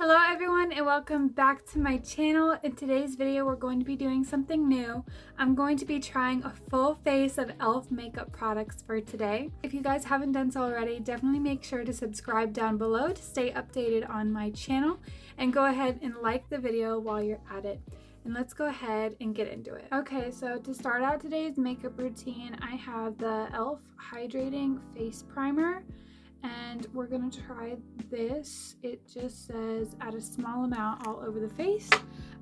Hello everyone and welcome back to my channel. In today's video we're going to be doing something new. I'm going to be trying a full face of elf makeup products for today. If you guys haven't done so already, definitely make sure to subscribe down below to stay updated on my channel, and go ahead and like the video while you're at it. And let's go ahead and get into it. Okay, so to start out today's makeup routine, I have the Elf Hydrating Face Primer. And we're gonna try this. It just says add a small amount all over the face.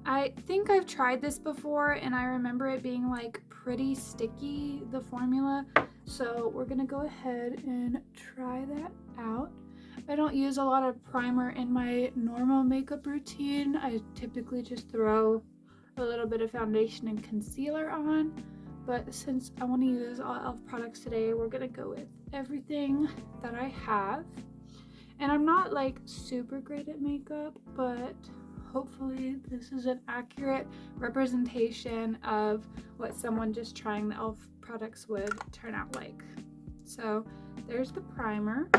I think I've tried this before and I remember it being like pretty sticky, the formula. So we're gonna go ahead and try that out. I don't use a lot of primer in my normal makeup routine. I typically just throw a little bit of foundation and concealer on. But since I want to use all elf products today, we're gonna go with everything that I have. And I'm not like super great at makeup, but hopefully this is an accurate representation of what someone just trying the elf products would turn out like. So there's the primer.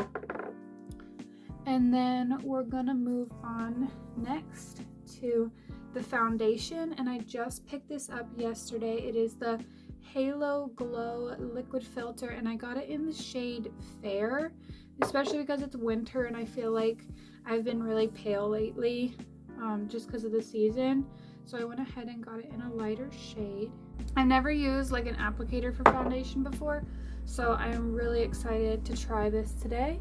And then we're gonna move on next to the foundation, and I just picked this up yesterday. It is the Halo Glow Liquid Filter, and I got it in the shade Fair, especially because it's winter and I feel like I've been really pale lately just because of the season. So I went ahead and got it in a lighter shade. I've never used like an applicator for foundation before, so I'm really excited to try this today.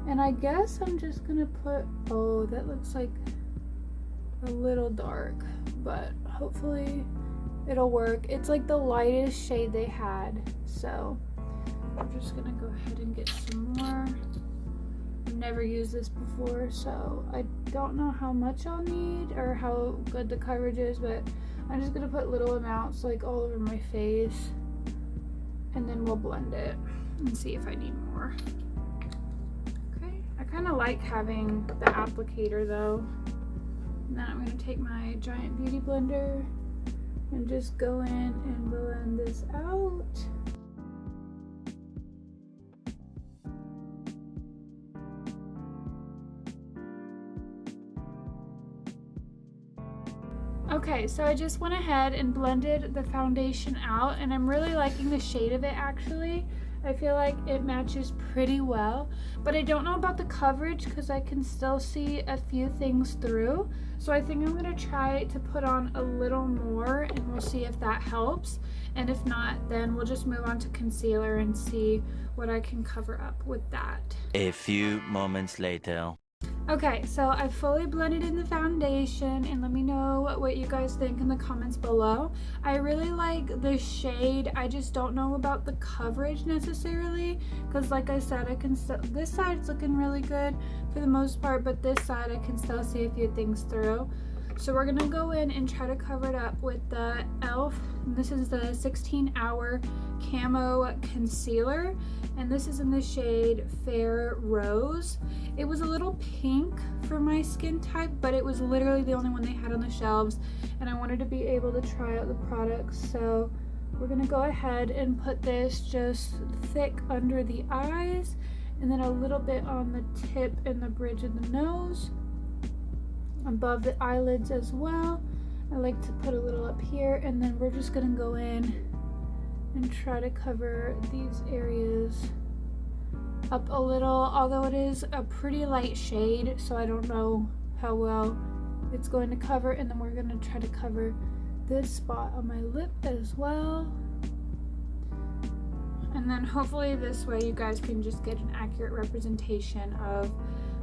And I guess I'm just gonna put, oh, that looks like a little dark, but hopefully it'll work. It's like the lightest shade they had, so I'm just gonna go ahead and get some more. I've never used this before, so I don't know how much I'll need or how good the coverage is, but I'm just gonna put little amounts like all over my face, and then we'll blend it and see if I need more. Okay, I kind of like having the applicator though. And then I'm gonna take my giant beauty blender and just go in and blend this out. Okay, so I just went ahead and blended the foundation out, and I'm really liking the shade of it actually. I feel like it matches pretty well, but I don't know about the coverage because I can still see a few things through. So I think I'm gonna try to put on a little more and we'll see if that helps. And if not, then we'll just move on to concealer and see what I can cover up with that. A few moments later. Okay, so I fully blended in the foundation, and let me know what you guys think in the comments below. I really like the shade. I just don't know about the coverage necessarily, because like I said, I can still, this side's looking really good for the most part, but this side I can still see a few things through. So we're gonna go in and try to cover it up with the Elf. This is the 16-hour camo concealer, and this is in the shade Fair Rose. It was a little pink for my skin type, but it was literally the only one they had on the shelves, and I wanted to be able to try out the products. So we're gonna go ahead and put this just thick under the eyes, and then a little bit on the tip and the bridge of the nose, above the eyelids as well. I like to put a little up here, and then we're just gonna go in and try to cover these areas up a little, although it is a pretty light shade, so I don't know how well it's going to cover. And then we're gonna try to cover this spot on my lip as well. And then hopefully this way you guys can just get an accurate representation of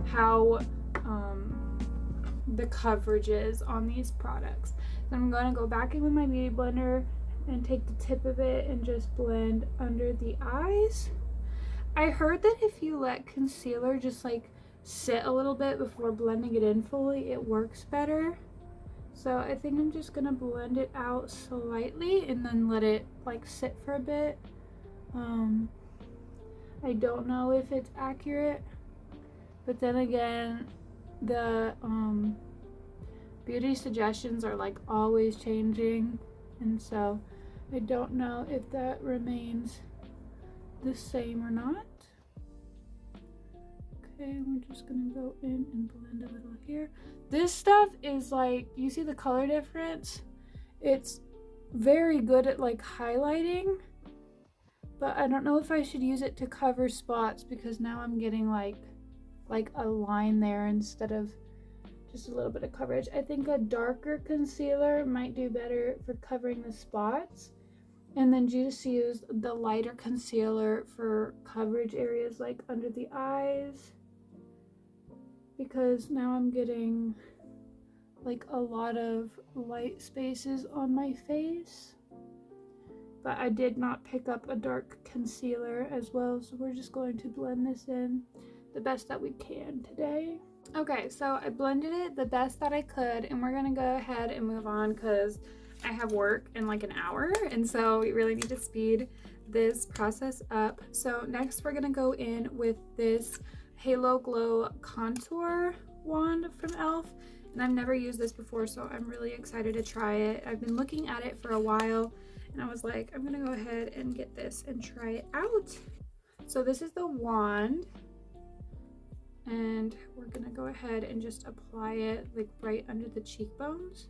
how the coverage is on these products. Then I'm going to go back in with my beauty blender and take the tip of it and just blend under the eyes. I heard that if you let concealer just like sit a little bit before blending it in fully, it works better. So I think I'm just gonna blend it out slightly and then let it like sit for a bit. I don't know if it's accurate, but then again, the beauty suggestions are like always changing, and so I don't know if that remains the same or not. Okay, we're just gonna go in and blend a little here. This stuff is like, you see the color difference? It's very good at like highlighting, but I don't know if I should use it to cover spots because now I'm getting like a line there instead of just a little bit of coverage. I think a darker concealer might do better for covering the spots, and then just use the lighter concealer for coverage areas like under the eyes, because now I'm getting like a lot of light spaces on my face. But I did not pick up a dark concealer as well, so we're just going to blend this in the best that we can today. Okay, so I blended it the best that I could, and we're gonna go ahead and move on because I have work in like an hour, and so we really need to speed this process up. So next we're gonna go in with this Halo Glow contour wand from Elf, and I've never used this before, so I'm really excited to try it. I've been looking at it for a while, and I was like, I'm gonna go ahead and get this and try it out. So this is the wand, and we're gonna go ahead and just apply it like right under the cheekbones.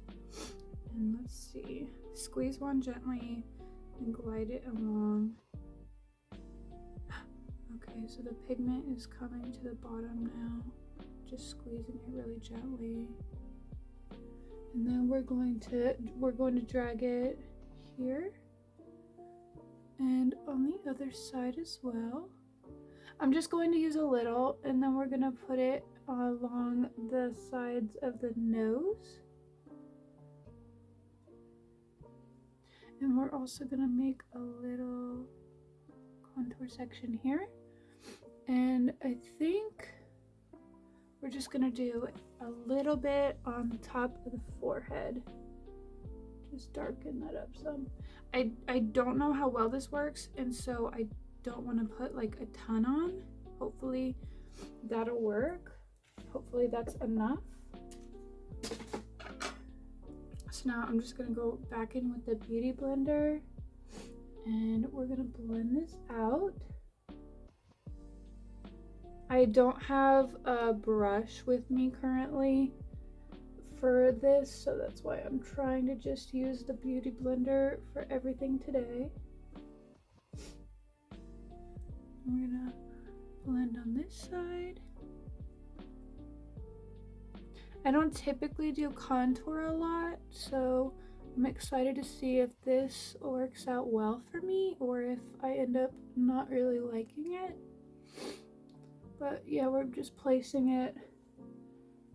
And let's see, squeeze one gently and glide it along. Okay, so the pigment is coming to the bottom now. Just squeezing it really gently. And then we're going to drag it here and on the other side as well. I'm just going to use a little, and then we're gonna put it along the sides of the nose. And we're also gonna make a little contour section here. And I think we're just gonna do a little bit on the top of the forehead. Just darken that up some. I don't know how well this works, and so I don't want to put like a ton on. Hopefully that'll work. Hopefully that's enough. So now I'm just gonna go back in with the beauty blender, and we're gonna blend this out. I don't have a brush with me currently for this, so that's why I'm trying to just use the beauty blender for everything today. We're gonna blend on this side. I don't typically do contour a lot, so I'm excited to see if this works out well for me or if I end up not really liking it. But yeah, we're just placing it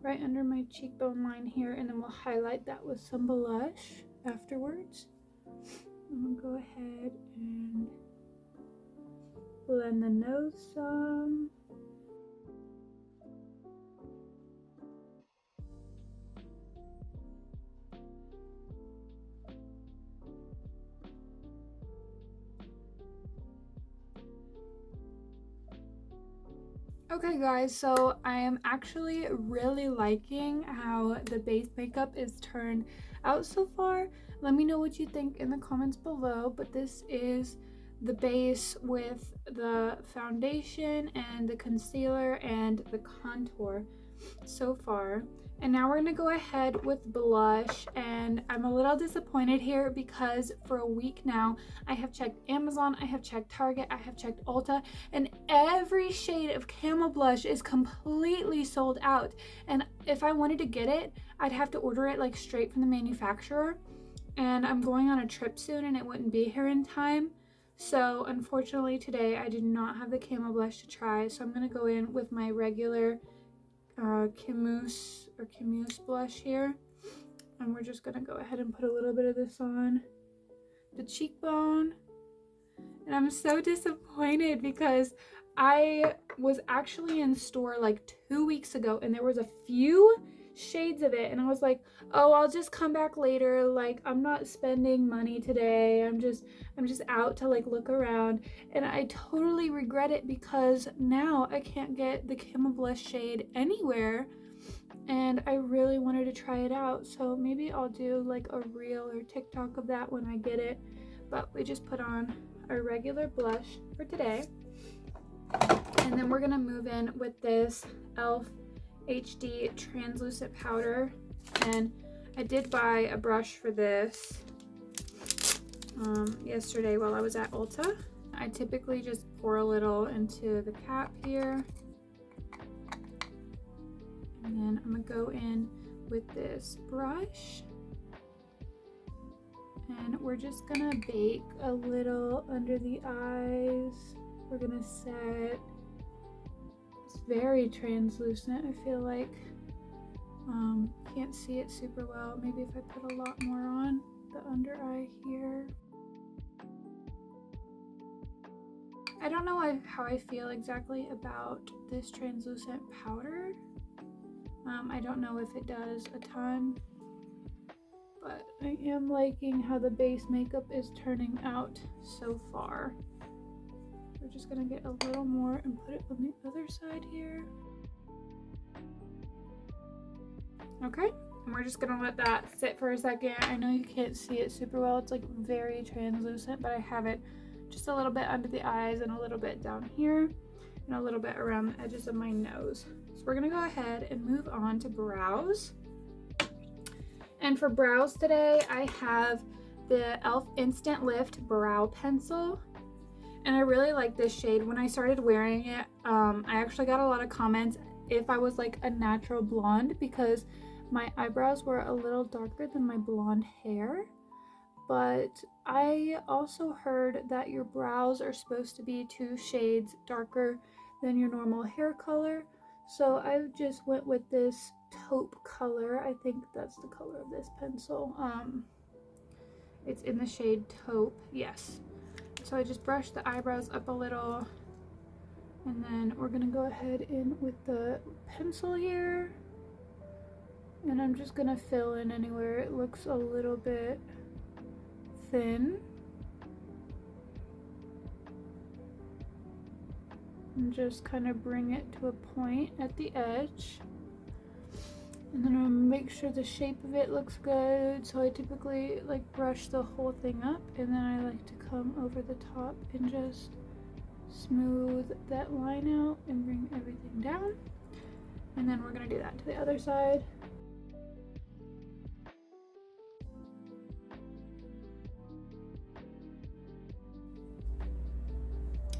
right under my cheekbone line here, and then we'll highlight that with some blush afterwards. I'm gonna go ahead and blend the nose some. Okay guys, so I am actually really liking how the base makeup is turned out so far. Let me know what you think in the comments below, but this is the base with the foundation and the concealer and the contour so far. And now we're gonna go ahead with blush, and I'm a little disappointed here because for a week now I have checked Amazon, I have checked Target, I have checked Ulta, and every shade of Camel blush is completely sold out. And if I wanted to get it, I'd have to order it like straight from the manufacturer, and I'm going on a trip soon and it wouldn't be here in time. So unfortunately today I did not have the Camel blush to try, so I'm gonna go in with my regular Kimuse blush here, and we're just gonna go ahead and put a little bit of this on the cheekbone. And I'm so disappointed because I was actually in store like 2 weeks ago and there was a few shades of it, and I was like, oh, I'll just come back later, like I'm not spending money today, I'm just out to like look around. And I totally regret it because now I can't get the Camel blush shade anywhere, and I really wanted to try it out. So maybe I'll do like a reel or TikTok of that when I get it. But we just put on our regular blush for today. And then we're gonna move in with this Elf HD translucent powder. And I did buy a brush for this yesterday while I was at Ulta. I typically just pour a little into the cap here. And then I'm gonna go in with this brush. And we're just gonna bake a little under the eyes. We're gonna set, it's very translucent, I feel like. Can't see it super well. Maybe if I put a lot more on the under eye here. I don't know how I feel exactly about this translucent powder. I don't know if it does a ton, but I am liking how the base makeup is turning out so far. We're just gonna get a little more and put it on the other side here. Okay, and we're just gonna let that sit for a second. I know you can't see it super well. It's like very translucent, but I have it just a little bit under the eyes and a little bit down here and a little bit around the edges of my nose. So we're gonna go ahead and move on to brows. And for brows today, I have the Elf Instant Lift Brow Pencil. And I really like this shade. When I started wearing it, I actually got a lot of comments if I was like a natural blonde, because my eyebrows were a little darker than my blonde hair. But I also heard that your brows are supposed to be 2 shades darker than your normal hair color. So I just went with this taupe color. I think that's the color of this pencil. It's in the shade taupe, yes. So I just brushed the eyebrows up a little, and then we're gonna go ahead in with the pencil here, and I'm just gonna fill in anywhere it looks a little bit thin, and just kind of bring it to a point at the edge. And then I'll make sure the shape of it looks good. So I typically like brush the whole thing up, and then I like to come over the top and just smooth that line out and bring everything down. And then we're gonna do that to the other side.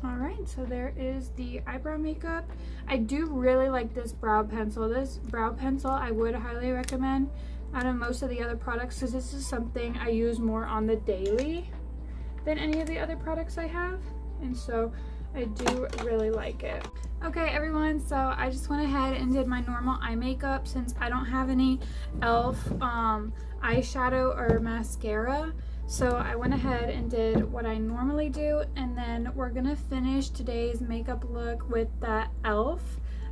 Alright, so there is the eyebrow makeup. I do really like this brow pencil. This brow pencil I would highly recommend out of most of the other products, because this is something I use more on the daily than any of the other products I have. And so I do really like it. Okay everyone, so I just went ahead and did my normal eye makeup since I don't have any Elf eyeshadow or mascara. So I went ahead and did what I normally do, and then we're gonna finish today's makeup look with the Elf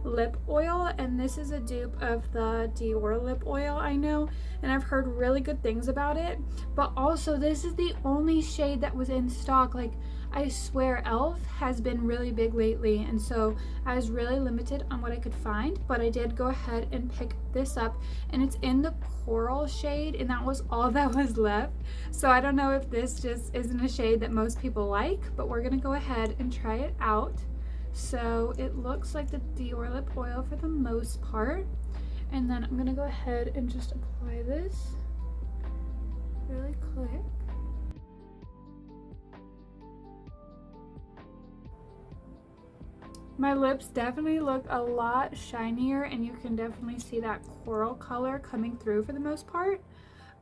lip oil, and this is a dupe of the Dior lip oil, I know, and I've heard really good things about it. But also this is the only shade that was in stock. Like, I swear Elf has been really big lately, and so I was really limited on what I could find, but I did go ahead and pick this up, and it's in the coral shade, and that was all that was left. So I don't know if this just isn't a shade that most people like, but we're gonna go ahead and try it out. So it looks like the Dior lip oil for the most part, and then I'm gonna go ahead and just apply this really quick. My lips definitely look a lot shinier, and you can definitely see that coral color coming through for the most part.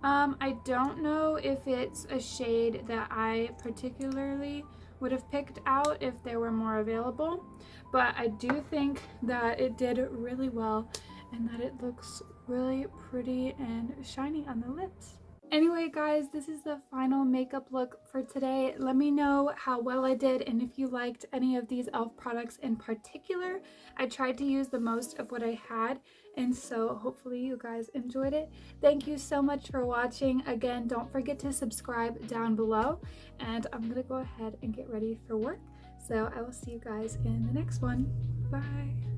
I don't know if it's a shade that I particularly would have picked out if there were more available, but I do think that it did really well and that it looks really pretty and shiny on the lips. Anyway guys, this is the final makeup look for today. Let me know how well I did and if you liked any of these Elf products in particular. I tried to use the most of what I had, and so hopefully you guys enjoyed it. Thank you so much for watching. Again, don't forget to subscribe down below, and I'm gonna go ahead and get ready for work. So I will see you guys in the next one. Bye.